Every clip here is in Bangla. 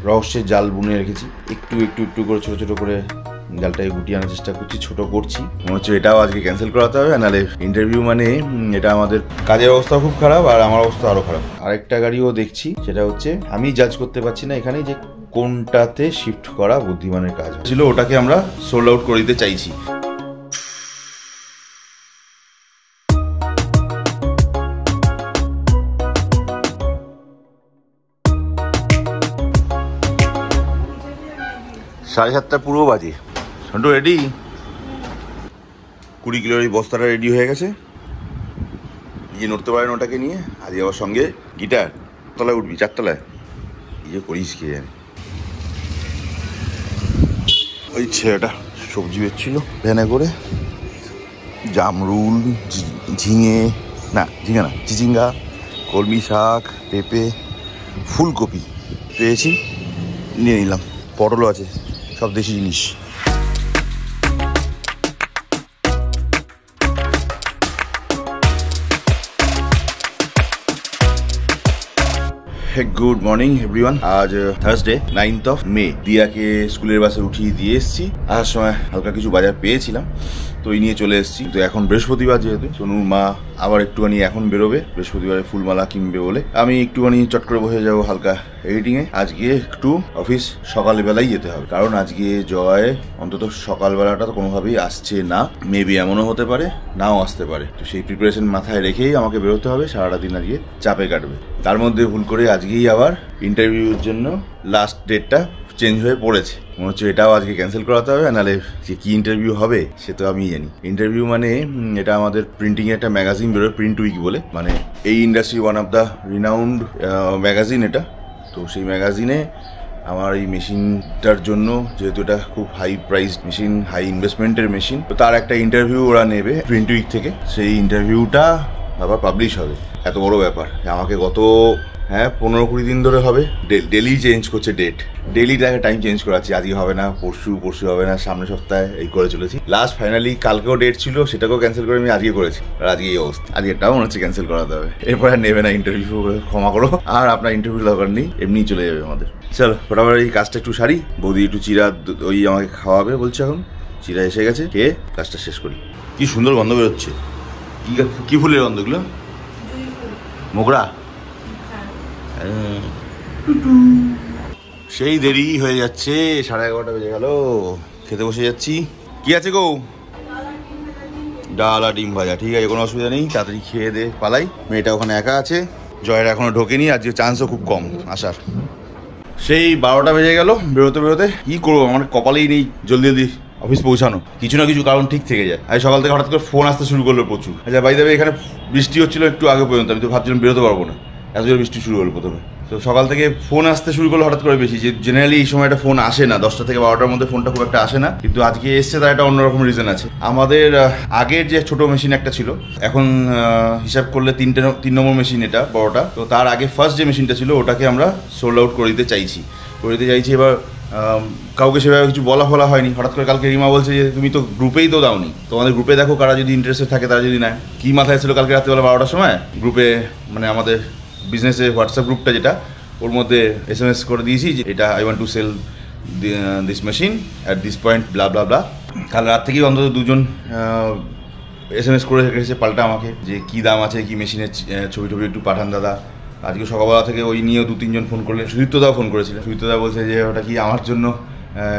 রহস্যের জাল বুনে রেখেছি। একটু একটু একটু করে ছোট ছোট করে জালটাকে গুটিয়ে আনার চেষ্টা করছি, ছোট করছি। মনে হচ্ছে এটাও আজকে ক্যান্সেল করাতে হবে, নাহলে ইন্টারভিউ মানে এটা আমাদের কাজের অবস্থা খুব খারাপ আর আমার অবস্থা আরো খারাপ। আরেকটা গাড়িও দেখছি, সেটা হচ্ছে আমি জাজ করতে পারছি না এখানে যে কোনটাতে শিফট করা বুদ্ধিমানের কাজ ছিল, ওটাকে আমরা সোল্ড আউট করে দিতে চাইছি। সাড়ে 7টা পুরো বাজে। সন্টু রেডি? 20 কিলোর এই বস্তাটা রেডি হয়ে গেছে। গিয়ে নড়তে পারেন ওটাকে নিয়ে। আজকে আবার সঙ্গে গিটার। তলায় উঠবি, 4 তলায়। এই যে করিস কে জানে। ওই ছেলেটা সবজি বেচছিল ভ্যানে করে। জামরুল, ঝিঙে না চিচিঙ্গা, কলমি শাক, পেঁপে, ফুলকপি পেয়েছি, নিয়ে নিলাম। পটলও আছে, সব দেশি জিনিস। Good morning everyone. আজ থার্সডে 9th মে। দিয়াকে স্কুলের বাসে উঠিয়ে দিয়ে এসেছি। আসার সময় হালকা কিছু বাজার পেয়েছিলাম, তো এই নিয়ে চলে এসেছি। তো এখন বৃহস্পতিবার, যেহেতু সোনুর মা আবার একটুখানি এখন বেরোবে, বৃহস্পতিবারে ফুলমালা কিনবে বলে আমি একটুখানি চট করে বসে যাবো হালকা এডিটিংয়ে। আজকে একটু অফিস সকালবেলাই যেতে হবে, কারণ আজকে জয় অন্তত সকালবেলাটা তো কোনোভাবেই আসছে না। মেবি এমনও হতে পারে নাও আসতে পারে। তো সেই প্রিপারেশন মাথায় রেখেই আমাকে বেরোতে হবে। সারাটা দিন আজকে চাপে কাটবে। তার মধ্যে ভুল করে আজকেই আবার ইন্টারভিউর জন্য লাস্ট ডেটটা চেঞ্জ হয়ে পড়েছে। মনে হচ্ছে এটাও আজকে ক্যান্সেল করাতে হবে, নাহলে যে কি ইন্টারভিউ হবে সে তো আমি জানি। ইন্টারভিউ মানে এটা আমাদের প্রিন্টিং এর একটা ম্যাগাজিন বেরোয়, প্রিন্ট উইক বলে, মানে এই industry one of the renowned magazine এটা। তো সেই ম্যাগাজিনে আমার এই মেশিনটার জন্য, যেহেতু এটা খুব হাই প্রাইস মেশিন, হাই ইনভেস্টমেন্টের মেশিন, তো তার একটা ইন্টারভিউ ওরা নেবে প্রিন্ট উইক থেকে। সেই ইন্টারভিউটা আবার পাবলিশ হবে। এত বড় ব্যাপার। আমাকে গত 15-20 দিন ধরে হবে ডেলি চেঞ্জ করছে ডেট, ডেলি টাইম চেঞ্জ করাচ্ছি। আজকে হবে না, পরশু হবে না, সামনের সপ্তাহে, এই করে চলেছি। লাস্ট ফাইনালি কালকেও ডেট ছিল, সেটাকেও ক্যান্সেল করে আমি আজকে করেছি। আর আজকে এই অবস্থা, আজকে এটাও মনে হচ্ছে ক্যান্সেল করাতে হবে। এরপর আর নেবে না ইন্টারভিউ, ক্ষমা করো। আর আপনার ইন্টারভিউ দরকার নেই, এমনিই চলে যাবে আমাদের। চলো ফটাফট এই কাজটা একটু সারি। বৌদি একটু চিরা ওই আমাকে খাওয়াবে বলছে, এখন চিরা এসে গেছে, খেয়ে কাজটা শেষ করি। কি সুন্দর গন্ধ বেরোচ্ছে। কি ফুলের গন্ধগুলো? মোগরা। সেই দেরি হয়ে যাচ্ছে, 11:30 বেজে গেল। খেতে বসে যাচ্ছি। কি আছে গো? ডাল আর ডিম ভাজা। ঠিক আছে, কোনো অসুবিধা নেই। তাড়াতাড়ি খেয়ে দে পালাই। মেয়েটা ওখানে একা আছে, জয়ের এখনো ঢোকেনি। আজকে চান্সও খুব কম আসার। সেই 12টা বেজে গেল বেরোতে। কি করবো, আমার কপালেই নেই জলদি অফিস পৌঁছানো। কিছু না কিছু কারণ ঠিক থেকে যায়। আজ সকাল থেকে হঠাৎ করে ফোন আসতে শুরু করলো প্রচুর। আচ্ছা বাই দেবে, এখানে বৃষ্টি হচ্ছিল একটু আগে পর্যন্ত। আমি তো ভাবছিলাম বেরোতে পারবো না, এত জোরে বৃষ্টি শুরু হলো প্রথমে। তো সকাল থেকে ফোন আসতে শুরু করলো হঠাৎ করে বেশি। যে জেনারেলি এই সময়টা ফোন আসে না, 10টা থেকে 12টার মধ্যে ফোনটা খুব একটা আসে না, কিন্তু আজকে এসছে। তার একটা অন্যরকম রিজন আছে। আমাদের আগের যে ছোট মেশিন একটা ছিল, এখন হিসাব করলে 3 নম্বর মেশিন এটা বড়টা। তো তার আগে ফার্স্ট যে মেশিনটা ছিল ওটাকে আমরা সোল্ড আউট করে দিতে চাইছি। এবার কাউকে সেভাবে কিছু বলা হয়নি। হঠাৎ করে কালকে রিমা বলছে যে তুমি তো গ্রুপেই তো দাওনি, তোমাদের গ্রুপে দেখো কারা যদি ইন্টারেস্টেড থাকে, তারা যদি নেয়। কি মাথায় ছিল কালকে রাত্রিবেলা 12টার সময় গ্রুপে, মানে আমাদের বিজনেসের হোয়াটসঅ্যাপ গ্রুপটা যেটা, ওর মধ্যে SMS করে দিয়েছি যে এটা I want to sell this machine at this point blah blah blah. কাল রাত থেকেই অন্তত 2জন SMS করে রেখেছে পাল্টা আমাকে, যে কী দাম আছে, কি মেশিনের ছবি একটু পাঠান দাদা। আজকে সকালবেলা থেকে ওই নিয়েও 2-3 জন ফোন করলেন। সুদীপ্তদাও ফোন করেছিলেন। সুদীপ্তদা বলছে যে ওটা কি আমার জন্য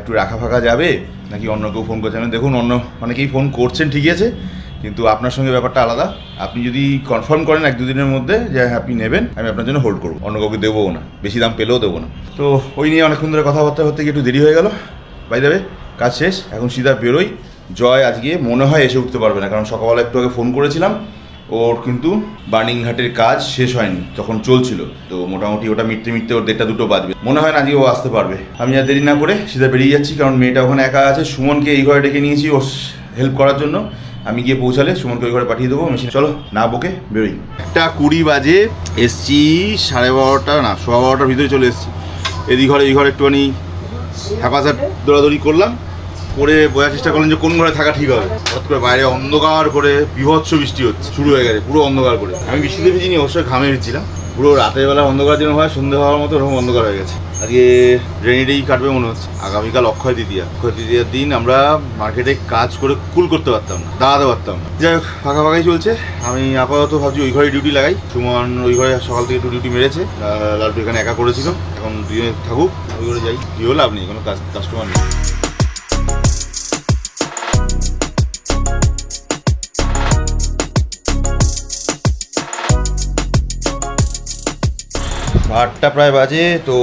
একটু রাখা ফাঁকা যাবে, নাকি অন্য কেউ ফোন করছে। দেখুন, অন্য অনেকেই ফোন করছেন ঠিকই আছে, কিন্তু আপনার সঙ্গে ব্যাপারটা আলাদা। আপনি যদি কনফার্ম করেন 1-2 দিনের মধ্যে যে আপনি নেবেন, আমি আপনার জন্য হোল্ড করবো, অন্য কাউকে দেবো না, বেশি দাম পেলেও দেবো না। তো ওই নিয়ে অনেকক্ষণ ধরে কথাবার্তা হতে গিয়ে একটু দেরি হয়ে গেল। বাই দেবে কাজ শেষ, এখন সিধা বেরোই। জয় আজকে মনে হয় এসে উঠতে পারবে না, কারণ সকালবেলা একটু আগে ফোন করেছিলাম। ওর কিন্তু বার্নিংঘাটের কাজ শেষ হয়নি, তখন চলছিল। তো মোটামুটি ওটা মিটতে ওর 1:30-2 বাজবে। মনে হয় না আজকে ও আসতে পারবে। আমি আর দেরি না করে সিধা বেরিয়ে যাচ্ছি, কারণ মেয়েটা ওখানে একা আছে। সুমনকে এই ঘরে ডেকে নিয়েছি ওর হেল্প করার জন্য। আমি গিয়ে পৌঁছালে সুমনকে ওই ঘরে পাঠিয়ে দেবো মেশিন। চলো না বকে বেরোই। 1:20 বাজে, এসছি 12:30 না 12:15 ভিতরে চলে এসেছি। এই ঘরে একটুখানি হ্যাপাসাট দৌড়াদৌড়ি করলাম, করে বোঝার চেষ্টা করলেন যে কোন ঘরে থাকা ঠিক হবে। হঠাৎ করে বাইরে অন্ধকার করে বিভৎস বৃষ্টি হচ্ছে, শুরু হয়ে গেছে পুরো অন্ধকার করে। আমি বৃষ্টিতে ভিজিনি, অবশ্যই ঘামে ভিজছিলাম। পুরো রাতের বেলা অন্ধকার যেন হয়, সন্ধ্যে হওয়ার মতো ওরকম অন্ধকার হয়ে গেছে। আজকে রেনি ডেই কাটবে মনে হচ্ছে। আগামীকাল অক্ষয় তৃতীয়ার দিন আমরা মার্কেটে কাজ করে কুল করতে পারতাম না, দাঁড়াতে পারতাম না। যাই হোক, ফাঁকা ফাঁকাই চলছে। আমি আপাতত ভাবছি ওই ঘরে ডিউটি লাগাই। সুমন ওই ঘরে সকাল থেকে একটু ডিউটি মেরেছে, লালটু এখানে একা করেছিল, এখন দুজনে থাকুক, ওই ঘরে যাই। কি লাভ নেই, কোনো কাস্টমার নেই। আটটা প্রায় বাজে, তো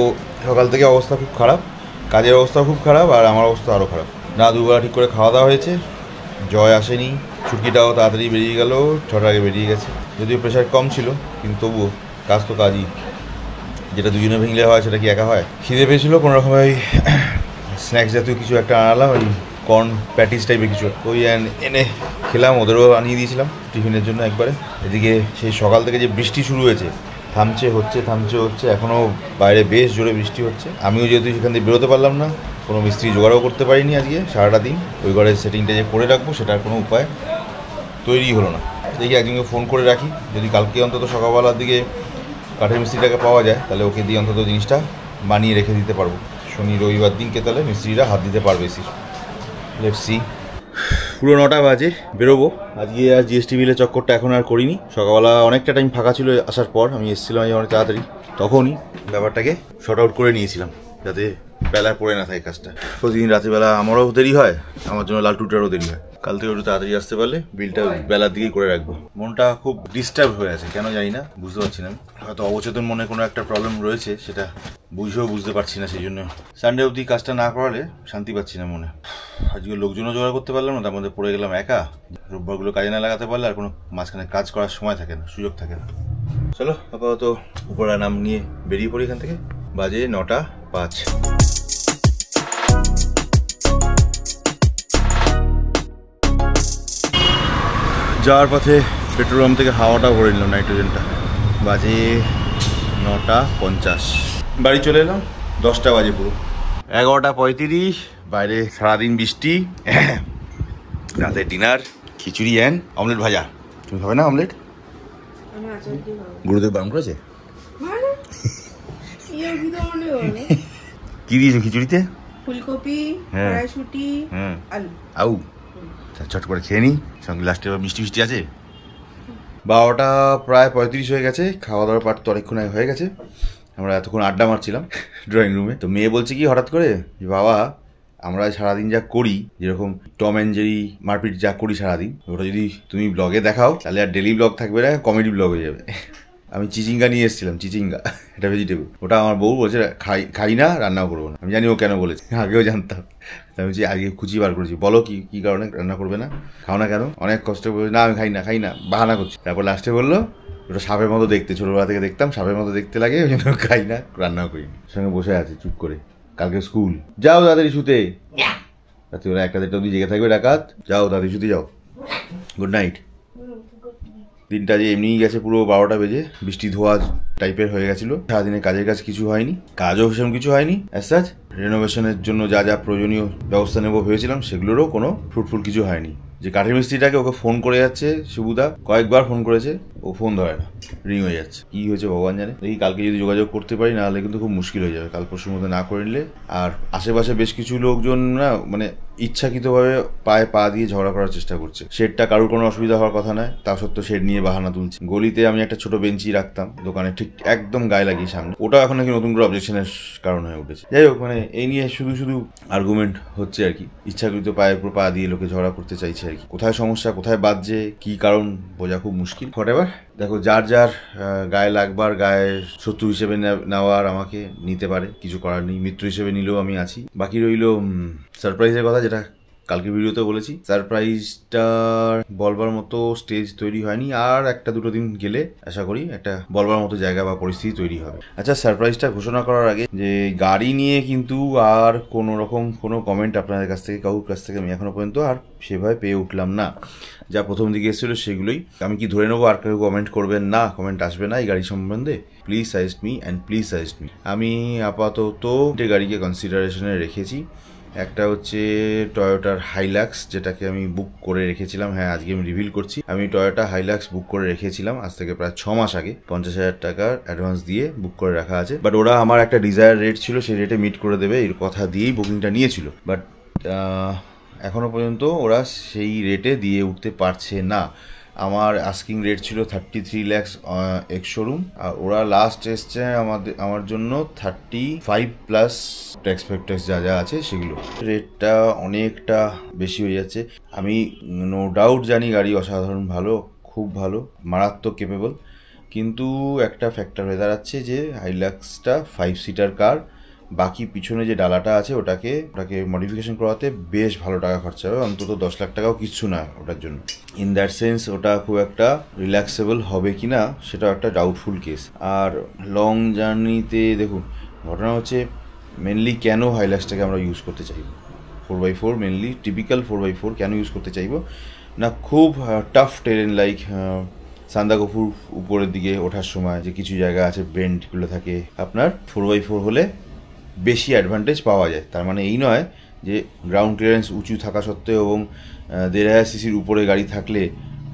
সকাল থেকে অবস্থা খুব খারাপ, কাজের অবস্থা খুব খারাপ, আর আমার অবস্থা আরও খারাপ। না দুবেলা ঠিক করে খাওয়া দাওয়া হয়েছে, জয় আসেনি, ছুটিটাও তাড়াতাড়ি বেরিয়ে গেল, 6টার আগে বেরিয়ে গেছে। যদিও প্রেশার কম ছিল, কিন্তু তবুও কাজ তো কাজই, যেটা দুজনে ভেঙলে হয় সেটা কি একা হয়। খিদে পেয়েছিলো, কোনো রকম ওই স্ন্যাক্স জাতীয় কিছু একটা আনালাম, ওই কর্ন প্যাটিস টাইপের কিছু, ওই এনে খেলাম। ওদেরও আনিয়ে দিয়েছিলাম টিফিনের জন্য একবারে। এদিকে সেই সকাল থেকে যে বৃষ্টি শুরু হয়েছে, থামছে হচ্ছে, এখনও বাইরে বেশ জোরে বৃষ্টি হচ্ছে। আমিও যেহেতু সেখান থেকে বেরোতে পারলাম না, কোনো মিস্ত্রি জোগাড়ও করতে পারিনি আজকে সারাটা দিন। ওই ঘরের সেটিংটা যে করে রাখবো সেটার কোনো উপায় তৈরি হলো না। দেখি একজনকে ফোন করে রাখি, যদি কালকে অন্তত সকালবেলার দিকে কাঠের মিস্ত্রিটাকে পাওয়া যায়, তাহলে ওকে দিয়ে অন্তত জিনিসটা বানিয়ে রেখে দিতে পারবো। শনি রবিবার দিনকে তাহলে মিস্ত্রিরা হাত দিতে পারবে। Let's see. পুরো 9টা বাজে, বেরোবো। আজকে আর জিএসটি বিলের চক্করটা এখন আর করিনি। সকালবেলা অনেকটা টাইম ফাঁকা ছিল আসার পর, আমি এসেছিলাম অনেক তাড়াতাড়ি, তখনই ব্যাপারটাকে শর্ট আউট করে নিয়েছিলাম যাতে বেলায় পড়ে না থাকে কাজটা। প্রতিদিন রাত্রিবেলা আমারও দেরি হয়, আমার জন্য লালটুটারও দেরি হয়। কাল থেকে একটু তাড়াতাড়ি আসতে পারলে বিলটা বেলার দিকেই করে রাখবো। মনটা খুব ডিস্টার্ব হয়ে আছে, কেন জানি না, বুঝতে পারছি না। হয়তো অবচেতন মনে কোনো একটা প্রবলেম রয়েছে, সেটা বুঝতে পারছি না। সেই জন্য সানডে অবধি কাজটা না করালে শান্তি পাচ্ছি না মনে। আজকে লোকজনও জোগাড় করতে পারলাম না, তার মধ্যে পড়ে গেলাম একা। রোববারগুলো কাজে না লাগাতে পারলে আর কোনো মাঝখানে কাজ করার সময় থাকে না, সুযোগ থাকে না। চলো আপাতত উপরা নাম নিয়ে বেরিয়ে পড়ি এখান থেকে। বাজে 9:05। যাওয়ার পথে পেট্রোল পাম্প থেকে হাওয়াটা ভরে নিলাম, নাইট্রোজেনটা। বাজে 9:50। বাড়ি চলে এলাম 10টা বাজে পুরো। 11:35। বাইরে সারাদিন বৃষ্টি, রাতে ডিনার খিচুড়ি অ্যান্ড অমলেট ভাজা। তুমি খাবে না অমলেট? গুরুদেব বারণ করেছে? কি দিয়েছো খিচুড়িতে? ফুলকপি, কড়াইশুঁটি, আলু। আউ, চট করে খেয়ে নি, সঙ্গে লাস্টে মিষ্টি আছে। 12টা প্রায় 35 হয়ে গেছে। খাওয়া দাওয়ার পার্ট তো অনেকক্ষণ আগে হয়ে গেছে। আমরা এতক্ষণ আড্ডা মারছিলাম ড্রয়িং রুমে। তো মেয়ে বলছে কি হঠাৎ করে, বাবা আমরা সারাদিন যা করি, যেরকম টম অ্যান্ড জেরি মারপিট যা করি সারাদিন, ওটা যদি তুমি ব্লগে দেখাও তাহলে আর ডেলি ব্লগ থাকবে না, কমেডি ব্লগ হয়ে যাবে। আমি চিচিঙ্গা নিয়ে এসেছিলাম, চিচিঙ্গা এটা ভেজিটেবল। ওটা আমার বউ বলছে খাই না, রান্নাও করবো না। আমি জানি ও কেন বলেছে, আগেও জানতাম। আমি বলছি আগে খুঁজিয়ে বার করেছি, বলো কি কারণে রান্না করবে না, খাও না কেন? অনেক কষ্ট করে, না আমি খাই না, বাহানা করছি। তারপর লাস্টে বললো ওটা সাপের মতো দেখতে, ছোটবেলা থেকে দেখতাম সাপের মতো দেখতে লাগে, ওই জন্য খাই না, রান্নাও করি। সঙ্গে বসে আছে চুপ করে, কালকে স্কুল, যাও তাড়াতাড়ি শুতে। রাত্রি ওরা 1টা-1:30 অবধি জেগে থাকবে, ডাকাত, যাও তাড়াতাড়ি শুতে যাও, গুড নাইট। দিনটা যে এমনিই গেছে পুরো 12টা বেজে, বৃষ্টি ধোয়া টাইপের হয়ে গেছিলো। সারাদিনে কাজের কাজ কিছু হয়নি, কাজও সেরকম কিছু হয়নি। অ্যাজ সাচ রেনোভেশনের জন্য যা প্রয়োজনীয় ব্যবস্থা নেবো ভেবেছিলাম, সেগুলোরও কোনো ফ্রুটফুল কিছু হয়নি। যে কাঠের মিস্ত্রিটাকে, ওকে ফোন করে যাচ্ছে শুভদা, কয়েকবার ফোন করেছে, ও ফোন ধরে না, রিং হয়ে যাচ্ছে। কি হয়েছে ভগবান জানে। দেখি কালকে যদি যোগাযোগ করতে পারি, নাহলে কিন্তু খুব মুশকিল হয়ে যাবে কাল পরশুর মধ্যে না করে নিলে। আর আশেপাশে বেশ কিছু লোকজন না, মানে ইচ্ছাকৃতভাবে পায়ে পা দিয়ে ঝগড়া করার চেষ্টা করছে। শেডটা কারোর কোনো অসুবিধা হওয়ার কথা নয়, তা সত্ত্বেও শেড নিয়ে বাহানা তুলছে। গলিতে আমি একটা ছোট বেঞ্চি রাখতাম দোকানে, ঠিক একদম গায়ে লাগিয়ে সামনে, ওটা এখন নাকি নতুন করে অবজেকশনের কারণ হয়ে উঠেছে। যাই হোক, মানে এই নিয়ে শুধু আর্গুমেন্ট হচ্ছে আর কি। ইচ্ছাকৃত পায়ের উপর পা দিয়ে লোকে ঝগড়া করতে চাইছে আর কি। কোথায় সমস্যা, কোথায় বাজছে, কি কারণ বোঝা খুব মুশকিল। হোয়াটএভার, দেখো যার গায়ে লাগবার, গায়ে শত্রু হিসেবে নেওয়ার আমাকে নিতে পারে, কিছু করার নেই। মিত্র হিসেবে নিলেও আমি আছি। বাকি রইল সারপ্রাইজের কথা, যেটা কালকে ভিডিওতে বলেছি। সারপ্রাইজটা বলবার মতো স্টেজ তৈরি হয়নি, আর 1-2 দিন গেলে আশা করি একটা বলবার মতো জায়গা বা পরিস্থিতি তৈরি হবে। আচ্ছা, সারপ্রাইজটা ঘোষণা করার আগে, যে গাড়ি নিয়ে কিন্তু আর কোনো রকম কোনো কমেন্ট আপনাদের কাছ থেকে, কারোর কাছ থেকে আমি এখনো পর্যন্ত আর সেভাবে পেয়ে উঠলাম না। যা প্রথম দিকে এসেছিলো সেগুলোই আমি কি ধরে নেবো আর কেউ কমেন্ট করবেন না, কমেন্ট আসবে না এই গাড়ি সম্বন্ধে? Please suggest me and please suggest me. আমি আপাতত গাড়িকে কনসিডারেশনে রেখেছি। একটা হচ্ছে টয়োটার হাইলাক্স, যেটাকে আমি বুক করে রেখেছিলাম। হ্যাঁ, আজকে আমি রিভিল করছি। আমি টয়োটা হাইলাক্স বুক করে রেখেছিলাম আজ থেকে প্রায় 6 মাস আগে। 50,000 টাকার অ্যাডভান্স দিয়ে বুক করে রাখা আছে। বাট ওরা আমার একটা ডিজায়ার রেট ছিল, সেই রেটে মিট করে দেবে এর কথা দিয়েই বুকিংটা নিয়েছিল। বাট এখনো পর্যন্ত ওরা সেই রেটে দিয়ে উঠতে পারছে না। আমার আস্কিং রেট ছিল 33 lakhs এক্স শোরুম, আর ওরা লাস্ট এসছে আমার জন্য 35 প্লাস ট্যাক্স ফ্যাক্টরস যা যা আছে সেগুলো। রেটটা অনেকটা বেশি হয়ে যাচ্ছে। আমি নো ডাউট জানি গাড়ি অসাধারণ ভালো, খুব ভালো, মারাত্মক কেপেবল, কিন্তু একটা ফ্যাক্টর হয়ে দাঁড়াচ্ছে যে হাইলাক্সটা 5 সিটার কার, বাকি পিছনে যে ডালাটা আছে ওটাকে মডিফিকেশন করাতে বেশ ভালো টাকা খরচা হবে, অন্তত 10 লাখ টাকাও কিচ্ছু না ওটার জন্য। ইন দ্যাট সেন্স ওটা খুব একটা রিল্যাক্সেবল হবে কি না সেটাও একটা ডাউটফুল কেস। আর লং জার্নিতে দেখুন, ঘটনা হচ্ছে মেনলি কেন হাইলাক্সটাকে আমরা ইউজ করতে চাইব, 4x4 মেনলি টিপিক্যাল 4x4 কেন ইউজ করতে চাইব না, খুব টাফ টেরেন লাইক সান্দাকফু উপরের দিকে ওঠার সময় যে কিছু জায়গা আছে বেন্ডগুলো থাকে, আপনার 4x4 হলে বেশি অ্যাডভান্টেজ পাওয়া যায়। তার মানে এই নয় যে গ্রাউন্ড ক্লিয়ারেন্স উঁচু থাকা সত্ত্বেও এবং 1500 সিসির উপরে গাড়ি থাকলে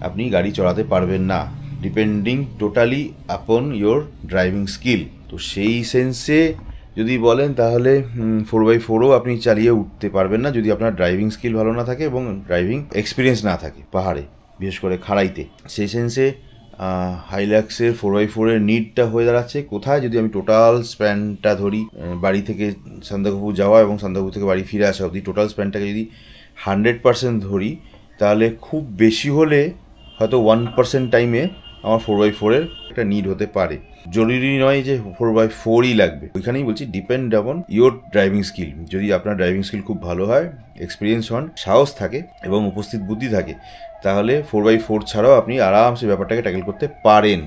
আপনি গাড়ি চালাতে পারবেন না, ডিপেন্ডিং টোটালি আপন ইয়োর ড্রাইভিং স্কিল। তো সেই সেন্সে যদি বলেন তাহলে 4x4ও আপনি চালিয়ে উঠতে পারবেন না যদি আপনার ড্রাইভিং স্কিল ভালো না থাকে এবং ড্রাইভিং এক্সপিরিয়েন্স না থাকে পাহাড়ে, বিশেষ করে খাড়াইতে। সেই সেন্সে হাইলাক্সের 4x4 এর নিডটা হয়ে দাঁড়াচ্ছে কোথায়, যদি আমি টোটাল স্প্যানটা ধরি, বাড়ি থেকে সান্দাকফু যাওয়া এবং সান্দাকফু থেকে বাড়ি ফিরে আসা অবধি টোটাল স্প্যানটাকে যদি 100% ধরি, তাহলে খুব বেশি হলে হয়তো 1% টাইমে আমার 4x4 এর একটা নিড হতে পারে। জরুরি নয় যে 4x4ই লাগবে, ওইখানেই বলছি depend on your driving skill. যদি আপনার ড্রাইভিং স্কিল খুব ভালো হয়, এক্সপিরিয়েন্স হন, সাহস থাকে এবং উপস্থিত বুদ্ধি থাকে, তাহলে 4x4 ছাড়াও আপনি আরামসে ব্যাপারটাকে ট্যাকেল করতে পারেন।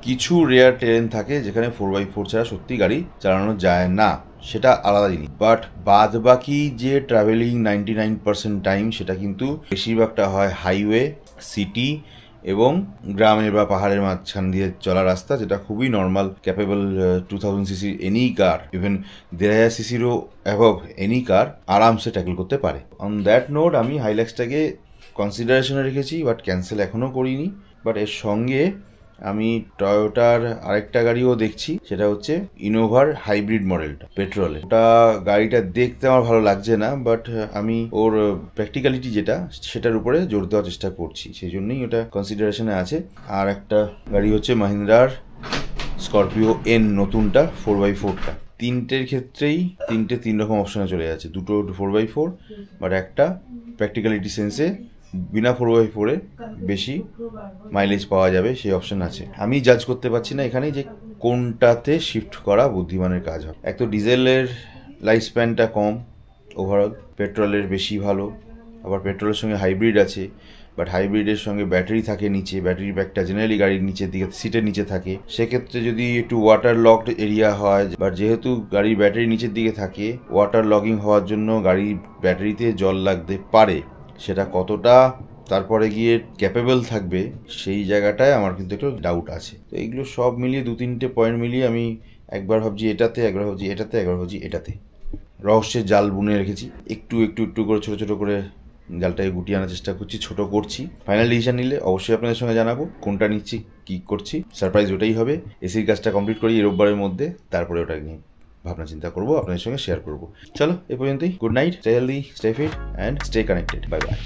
কিছু রেয়ার টেরেন থাকে যেখানে 4x4 ছাড়া সত্যি গাড়ি চালানো যায় না, সেটা আলাদা জিনিস। বাট বাদ বাকি যে ট্রাভেলিং 99% টাইম, সেটা কিন্তু বেশিরভাগটা হয় হাইওয়ে, সিটি এবং গ্রামের বা পাহাড়ের মাঝখান দিয়ে চলা রাস্তা, যেটা খুবই নর্মাল ক্যাপেবল 2000 সিসির এনি কার, ইভেন 1500 সিসিরও অ্যাবভ এনি কার আরামসে ট্যাকেল করতে পারে। অন দ্যাট নোট আমি হাইলাক্সটাকে কনসিডারেশনে রেখেছি, বাট ক্যান্সেল এখনও করিনি। বাট এর সঙ্গে আমি টয়োটার আরেকটা গাড়িও দেখছি, সেটা হচ্ছে ইনোভার হাইব্রিড মডেলটা, পেট্রোলে। ওটা গাড়িটা দেখতে আমার ভালো লাগছে না, বাট আমি ওর প্র্যাকটিক্যালিটি যেটা সেটার উপরে জোর দেওয়ার চেষ্টা করছি, সেই জন্যই ওটা কনসিডারেশনে আছে। আর একটা গাড়ি হচ্ছে মাহিন্দ্রার স্করপিও এন নতুনটা, 4x4টা। তিনটের ক্ষেত্রেই তিন রকম অপশনে চলে যাচ্ছে, দুটো 4x4, বাট একটা প্র্যাকটিক্যালিটি সেন্সে বিনা 4x4-এ বেশি মাইলেজ পাওয়া যাবে সেই অপশন আছে। আমি জাজ করতে পারছি না এখানে যে কোনটাতে শিফট করা বুদ্ধিমানের কাজ হবে। এক তো ডিজেলের লাইফ স্প্যানটা কম, ওভারঅল পেট্রোলের বেশি ভালো, আবার পেট্রোলের সঙ্গে হাইব্রিড আছে, বাট হাইব্রিডের সঙ্গে ব্যাটারি থাকে নিচে, ব্যাটারি প্যাকটা জেনারেলি গাড়ির নিচের দিকে সিটের নিচে থাকে। সেক্ষেত্রে যদি একটু ওয়াটার লকড এরিয়া হয়, বাট যেহেতু গাড়ির ব্যাটারি নিচের দিকে থাকে, ওয়াটার লগিং হওয়ার জন্য গাড়ির ব্যাটারিতে জল লাগতে পারে। সেটা কতটা তারপরে গিয়ে ক্যাপেবল থাকবে সেই জায়গাটায় আমার কিন্তু একটু ডাউট আছে। তো এইগুলো সব মিলিয়ে 2-3টে পয়েন্ট মিলিয়ে আমি একবার ভাবছি এটাতে, একবার ভাবছি এটাতে, একবার ভাবছি এটাতে। রহস্যের জাল বুনে রেখেছি, একটু করে ছোট করে জালটাকে গুটিয়ে আনার চেষ্টা করছি, ছোট করছি। ফাইনাল ডিসিশন নিলে অবশ্যই আপনাদের সঙ্গে জানাবো কোনটা নিচ্ছি, কি করছি। সারপ্রাইজ ওটাই হবে। এসির কাজটা কমপ্লিট করি এই রোববারের মধ্যে, তারপরে ওটা নিয়ে ভাবনা চিন্তা করবো, আপনাদের সঙ্গে শেয়ার করবো। চলো এ পর্যন্তই। Good night, stay healthy, stay fit and stay connected. Bye by.